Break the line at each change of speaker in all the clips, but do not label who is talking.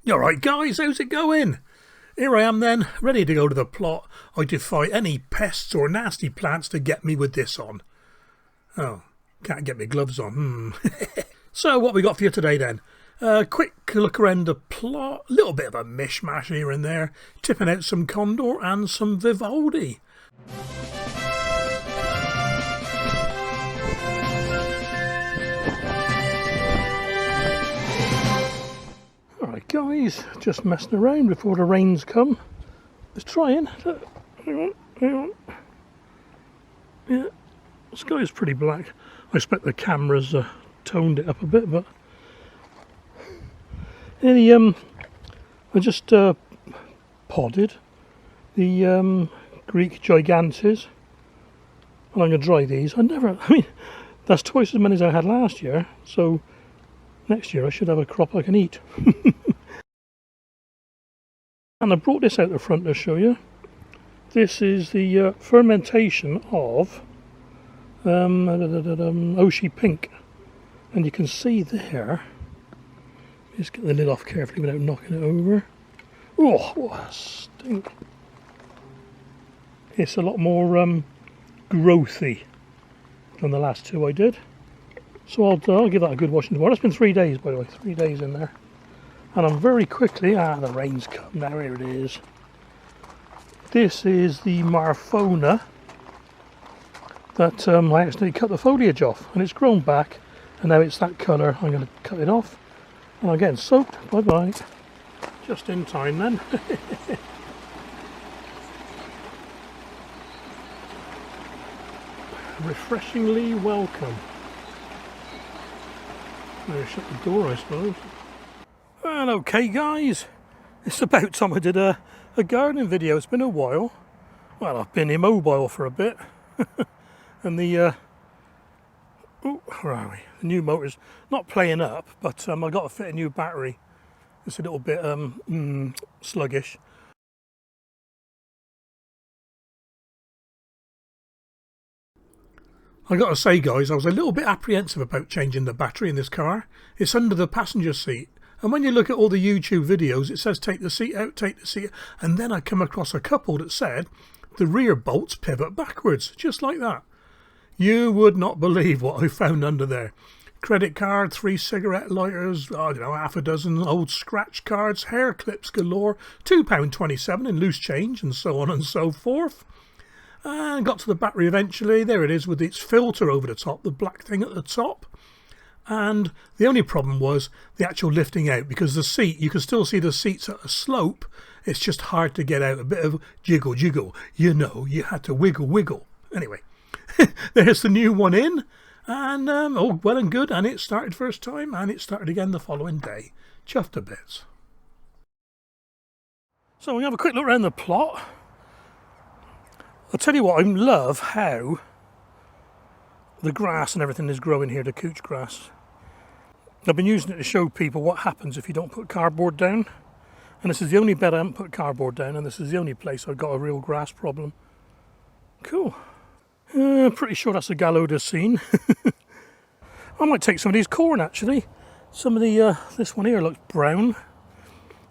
Alright guys, how's it going? Here I am then, ready to go to the plot. I defy any pests or nasty plants to get me with this on. Oh, can't get my gloves on. So what we got for you today then? Quick look around the plot, a little bit of a mishmash here and there, tipping out some Kondor and some Vivaldi. Alright guys, just messing around before the rains come. Just trying. Hang on. Yeah, the sky is pretty black. I expect the camera's toned it up a bit, but I just podded the Greek gigantes. And I'm going to dry these. I mean, that's twice as many as I had last year, so next year I should have a crop I can eat. And I brought this out the front to show you. This is the fermentation of Oshi Pink. And you can see there, just get the lid off carefully without knocking it over. Oh, what a stink. It's a lot more growthy than the last two I did. So I'll give that a good washing tomorrow. It's been 3 days, by the way, 3 days in there. And I'm very quickly, the rain's come now, here it is. This is the Marfona that I actually cut the foliage off, and it's grown back, and now it's that colour. I'm going to cut it off, and I'm getting soaked. Bye bye. Just in time then. Refreshingly welcome. Better shut the door, I suppose. Well, okay guys, it's about time I did a gardening video. It's been a while. Well, I've been immobile for a bit. And the where are we? The new motor's not playing up, but I got to fit a new battery. It's a little bit sluggish. I got to say guys, I was a little bit apprehensive about changing the battery in this car. It's under the passenger seat. And when you look at all the YouTube videos, it says take the seat out, take the seat out. And then I come across a couple that said the rear bolts pivot backwards, just like that. You would not believe what I found under there. Credit card, 3 cigarette lighters, I don't know, half a dozen old scratch cards, hair clips galore, £2.27 in loose change, and so on and so forth. And got to the battery eventually. There it is with its filter over the top, the black thing at the top. And the only problem was the actual lifting out, because the seat, you can still see the seats at a slope. It's just hard to get out. A bit of jiggle. You know, you had to wiggle. Anyway, there's the new one in. And all well and good. And it started first time. And it started again the following day. Chuffed to bits. So we'll have a quick look around the plot. I'll tell you what, I love how the grass and everything is growing here, the couch grass. I've been using it to show people what happens if you don't put cardboard down. And this is the only bed I haven't put cardboard down, and this is the only place I've got a real grass problem. Cool. Pretty sure that's a Gallodacene. I might take some of these corn actually. Some of the, this one here looks brown.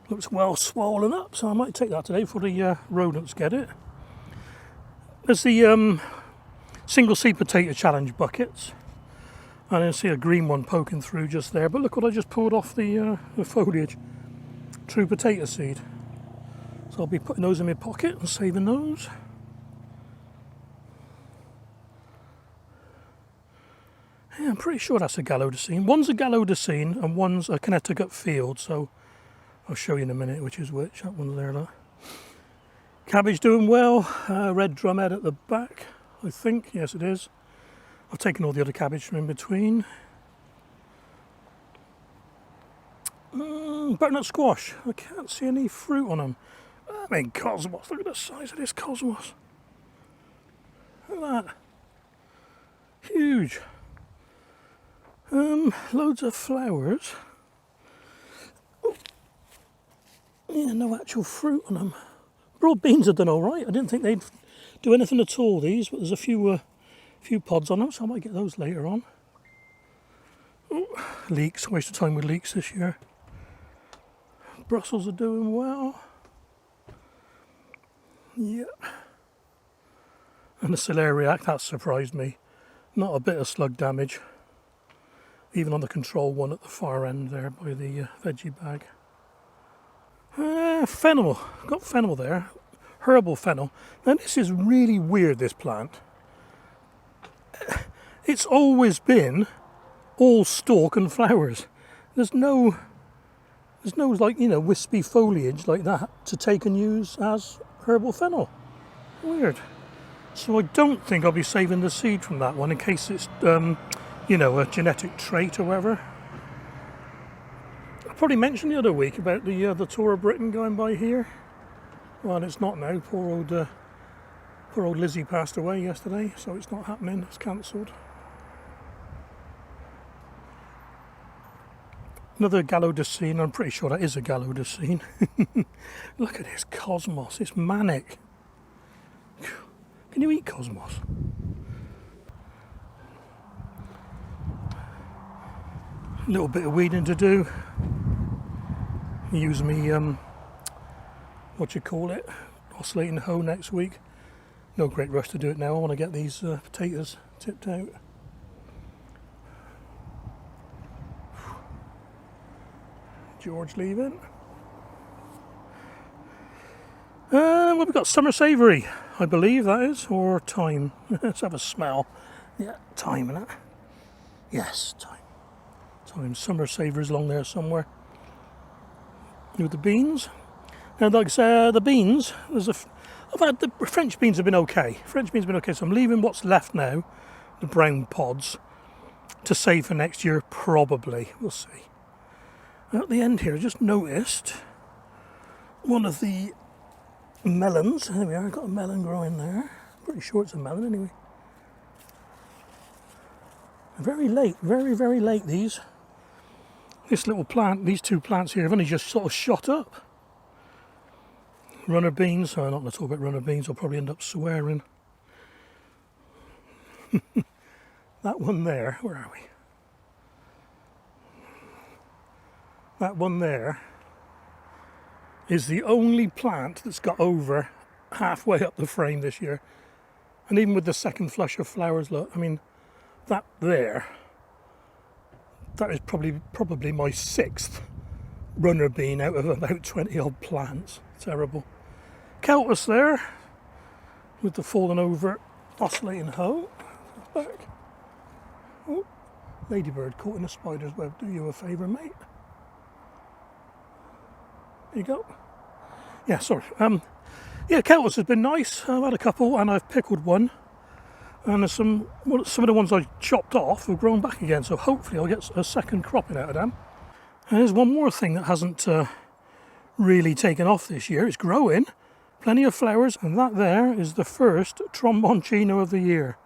Looks well swollen up, so I might take that today before the rodents get it. There's the single seed potato challenge buckets. And I see a green one poking through just there, but look what I just pulled off the foliage. True potato seed. So I'll be putting those in my pocket and saving those. Yeah, I'm pretty sure that's a Gallodacene. One's a Gallodacene and one's a Connecticut field, so I'll show you in a minute which is which. That one's there, look. Cabbage doing well. Red drumhead at the back, I think. Yes, it is. I've taken all the other cabbage from in between. Butternut squash. I can't see any fruit on them. I mean, cosmos. Look at the size of this cosmos. Look at that. Huge. Loads of flowers. Oh. Yeah, no actual fruit on them. Broad beans have done all right. I didn't think they'd do anything at all, these, but there's a few pods on them, so I might get those later on. Ooh, leeks, waste of time with leeks this year. Brussels are doing well. Yeah. And the celeriac, that surprised me. Not a bit of slug damage. Even on the control one at the far end there by the veggie bag. Fennel. Got fennel there. Herbal fennel. Now this is really weird, this plant. It's always been all stalk and flowers. There's no like, you know, wispy foliage like that to take and use as herbal fennel. Weird. So I don't think I'll be saving the seed from that one in case it's, you know, a genetic trait or whatever. I probably mentioned the other week about the Tour of Britain going by here. Well, it's not now. Poor old Lizzie passed away yesterday, so it's not happening. It's cancelled. Another Gallodicene. I'm pretty sure that is a Gallodicene. Look at this cosmos. It's manic. Can you eat cosmos? A little bit of weeding to do. Use me, what you call it, oscillating hoe next week. No great rush to do it now. I want to get these potatoes tipped out. George leaving. Well, we've got summer savoury, I believe that is, or thyme. Let's have a smell. Yeah, thyme in it. Yes, thyme. Thyme. Summer savoury's along there somewhere. With the beans. Now, like I say, the beans, I've had the French beans have been okay. French beans have been okay, so I'm leaving what's left now, the brown pods, to save for next year, probably. We'll see. And at the end here, I just noticed one of the melons. There we are, I've got a melon growing there. Pretty sure it's a melon anyway. Very late, very, very late these. This little plant, these two plants here have only just sort of shot up. Runner beans, I'm not going to talk about runner beans, I'll probably end up swearing. That one there, where are we? That one there is the only plant that's got over halfway up the frame this year. And even with the second flush of flowers, look, I mean, that there, that is probably my 6th runner bean out of about 20 odd plants. Terrible. Celtis there, with the fallen over oscillating hoe. Back. Oh, ladybird caught in a spider's web. Do you a favour, mate? There you go. Yeah, sorry. Yeah, Celtis has been nice. I've had a couple and I've pickled one. And there's some of the ones I chopped off have grown back again, so hopefully I'll get a second cropping out of them. And there's one more thing that hasn't really taken off this year. It's growing, plenty of flowers, and that there is the first tromboncino of the year.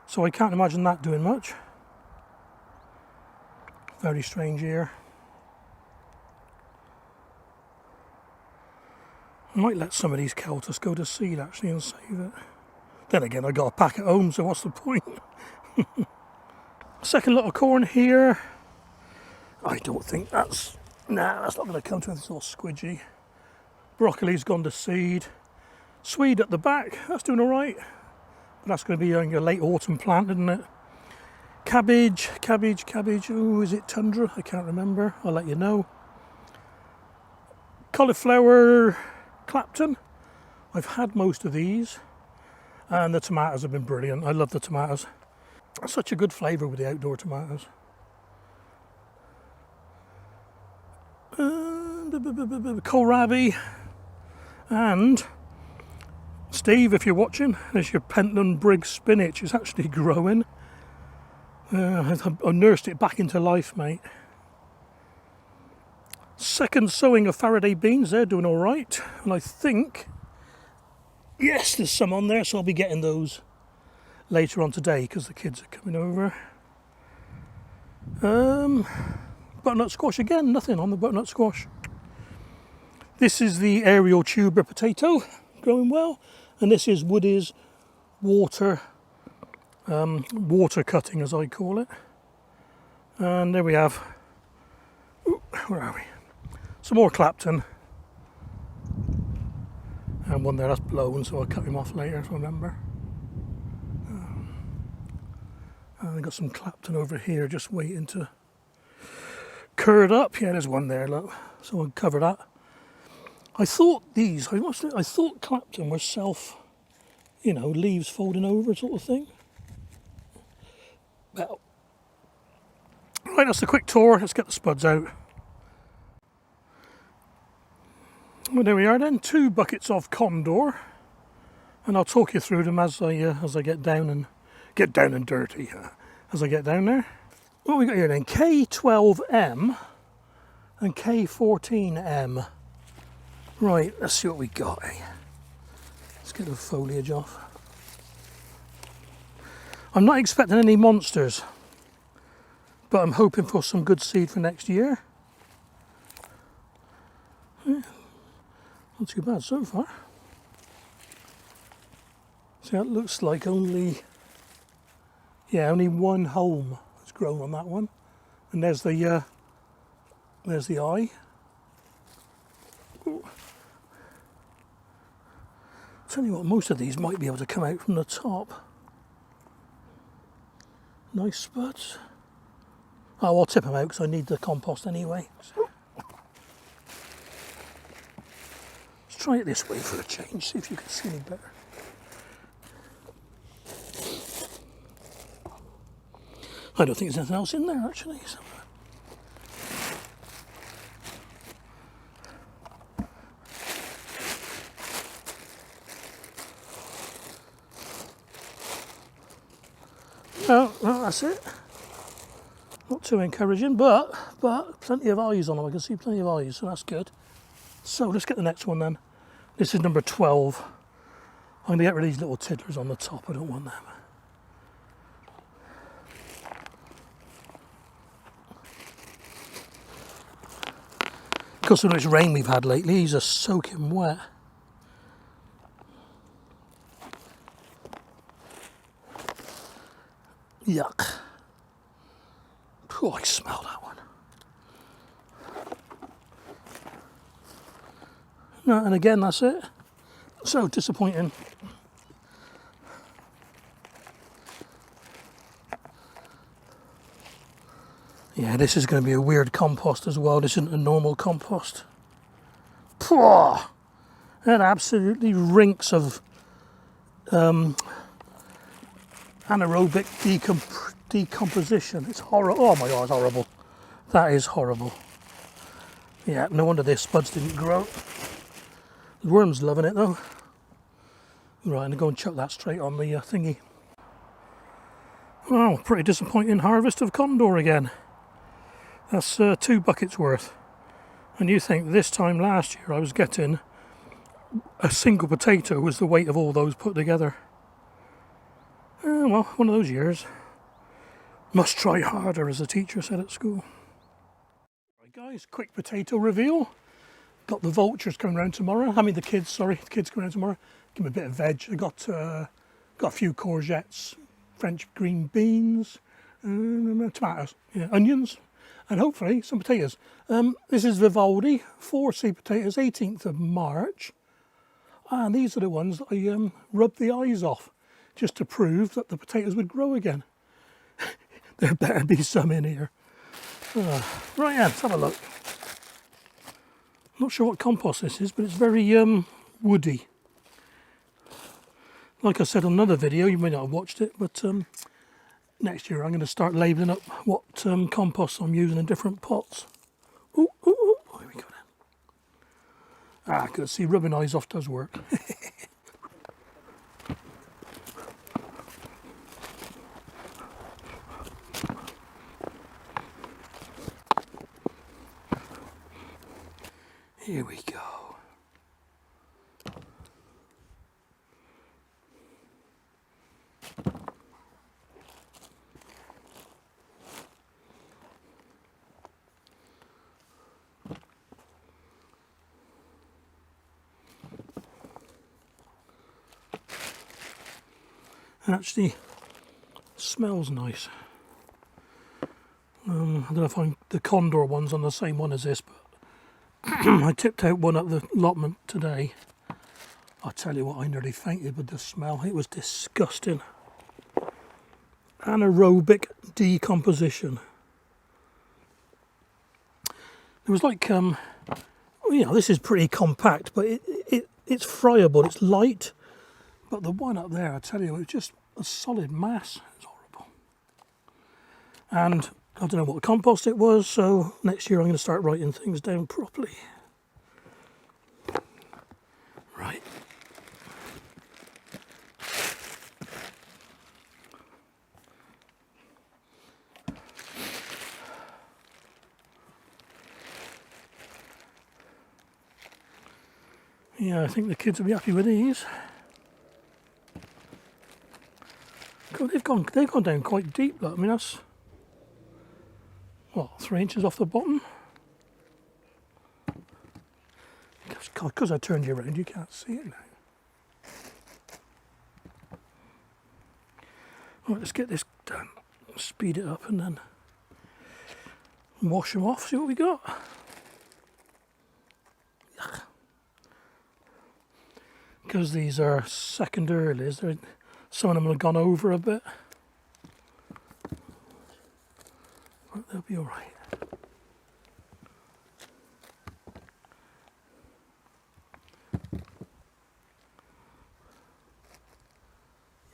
So I can't imagine that doing much. Very strange year. I might let some of these Celtis go to seed actually and save it. Then again, I got a pack at home, so what's the point? Second lot of corn here. I don't think that's not going to come to it. It's all squidgy. Broccoli's gone to seed. Swede at the back, that's doing all right. But that's going to be a late autumn plant, isn't it? Cabbage. Oh, is it tundra? I can't remember. I'll let you know. Cauliflower, Clapton. I've had most of these. And the tomatoes have been brilliant. I love the tomatoes. Such a good flavour with the outdoor tomatoes. Kohlrabi. And Steve, if you're watching, there's your Pentland Briggs spinach. It's actually growing. I nursed it back into life, mate. Second sowing of Faraday beans. They're doing all right. And I think, yes, there's some on there, so I'll be getting those later on today because the kids are coming over. Butternut squash again, nothing on the butternut squash. This is the aerial tuber potato, growing well, and this is Woody's water cutting, as I call it. And there we have, ooh, where are we? Some more Clapton. And one there that's blown, so I'll cut him off later if I remember. And I've got some Clapton over here just waiting to curd up. Yeah, there's one there, look. So I'll cover that. I thought I thought Clapton were self, you know, leaves folding over sort of thing. Well, right, that's a quick tour. Let's get the spuds out. Well, there we are then. 2 buckets of Kondor, and I'll talk you through them as I get down and dirty as I get down there. What we got here then? K12M and K14M. Right, let's see what we got. Let's get the foliage off. I'm not expecting any monsters, but I'm hoping for some good seed for next year. Yeah, not too bad so far. So that looks like only one home has grown on that one, and there's the eye. Ooh. Tell you what, most of these might be able to come out from the top. Nice spuds. Oh, I'll tip them out because I need the compost anyway. So. Let's try it this way for a change, see if you can see me better. I don't think there's anything else in there actually. So. No, that's it. Not too encouraging, but plenty of eyes on them. I can see plenty of eyes, so that's good. So let's get the next one then. This is number 12. I'm going to get rid of these little tiddlers on the top. I don't want them. Because of how much rain we've had lately, these are soaking wet. Yuck. Oh, I smell that one. No, and again, that's it. So disappointing. Yeah, this is going to be a weird compost as well. This isn't a normal compost. Pwah! That absolutely reeks of anaerobic decomposition. It's horrible. Oh my god, it's horrible. That is horrible. Yeah, no wonder their spuds didn't grow. The worm's loving it though. Right, I'm going to go and chuck that straight on the thingy. Well, pretty disappointing harvest of Kondor again. That's 2 buckets worth. And you think this time last year I was getting a single potato was the weight of all those put together. Well, one of those years. Must try harder, as a teacher said at school. Right guys, quick potato reveal. Got the vultures coming around tomorrow. I mean the kids coming around tomorrow. Give them a bit of veg. I got a few courgettes, French green beans, tomatoes, yeah, onions, and hopefully some potatoes. This is Vivaldi, 4 seed potatoes, 18th of March. And these are the ones that I rubbed the eyes off, just to prove that the potatoes would grow again. There better be some in here. Right, yeah, let's have a look. Not sure what compost this is, but it's very woody. Like I said on another video, you may not have watched it, but next year I'm going to start labelling up what compost I'm using in different pots. Ooh, ooh, ooh. Oh, here we go then. Ah, good. See, rubbing eyes off does work. Here we go. Actually, smells nice. I don't know if the Kondor one's on the same one as this, but I tipped out one at the allotment today. I tell you what, I nearly fainted with the smell. It was disgusting. Anaerobic decomposition. It was like, you know, this is pretty compact, but it's friable, it's light. But the one up there, I tell you, it was just a solid mass. It's horrible. And I don't know what compost it was, so next year I'm going to start writing things down properly. Right. Yeah, I think the kids will be happy with these. God, they've gone down quite deep. Look, I mean, that's what, 3 inches off the bottom. Because I turned you around, you can't see it now. Right, let's get this done. Speed it up and then wash them off. See what we got. Yuck. Because these are second earlies, some of them have gone over a bit. But they'll be all right.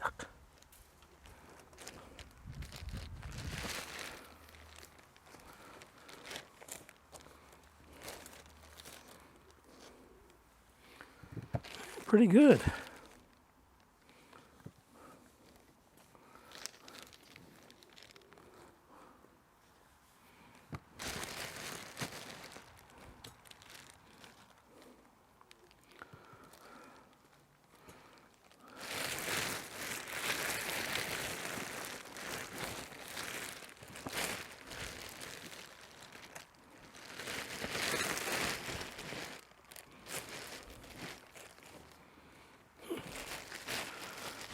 Yuck. Pretty good.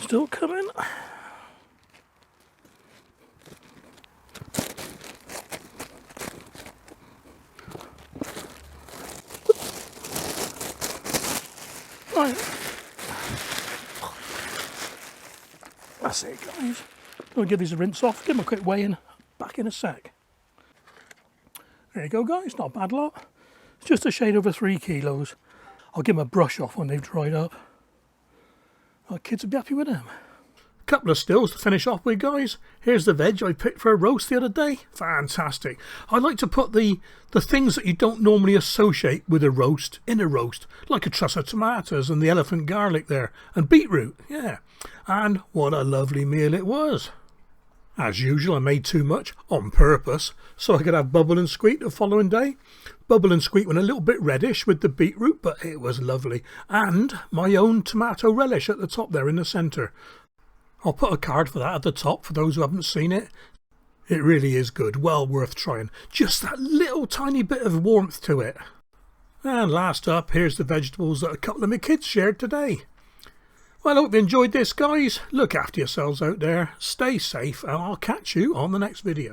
Still coming. Right. That's it, guys. I'll give these a rinse off, give them a quick weigh in, back in a sec. There you go, guys, not a bad lot. It's just a shade over 3 kilos. I'll give them a brush off when they've dried up. Our kids will be happy with them. Couple of stills to finish off with, guys. Here's the veg I picked for a roast the other day. Fantastic. I like to put the things that you don't normally associate with a roast in a roast, like a truss of tomatoes and the elephant garlic there, and beetroot, yeah. And what a lovely meal it was. As usual, I made too much on purpose so I could have bubble and squeak the following day. Bubble and squeak went a little bit reddish with the beetroot, but it was lovely. And my own tomato relish at the top there in the centre. I'll put a card for that at the top for those who haven't seen it. It really is good, well worth trying. Just that little tiny bit of warmth to it. And last up, here's the vegetables that a couple of my kids shared today. Well, I hope you enjoyed this, guys. Look after yourselves out there, stay safe, and I'll catch you on the next video.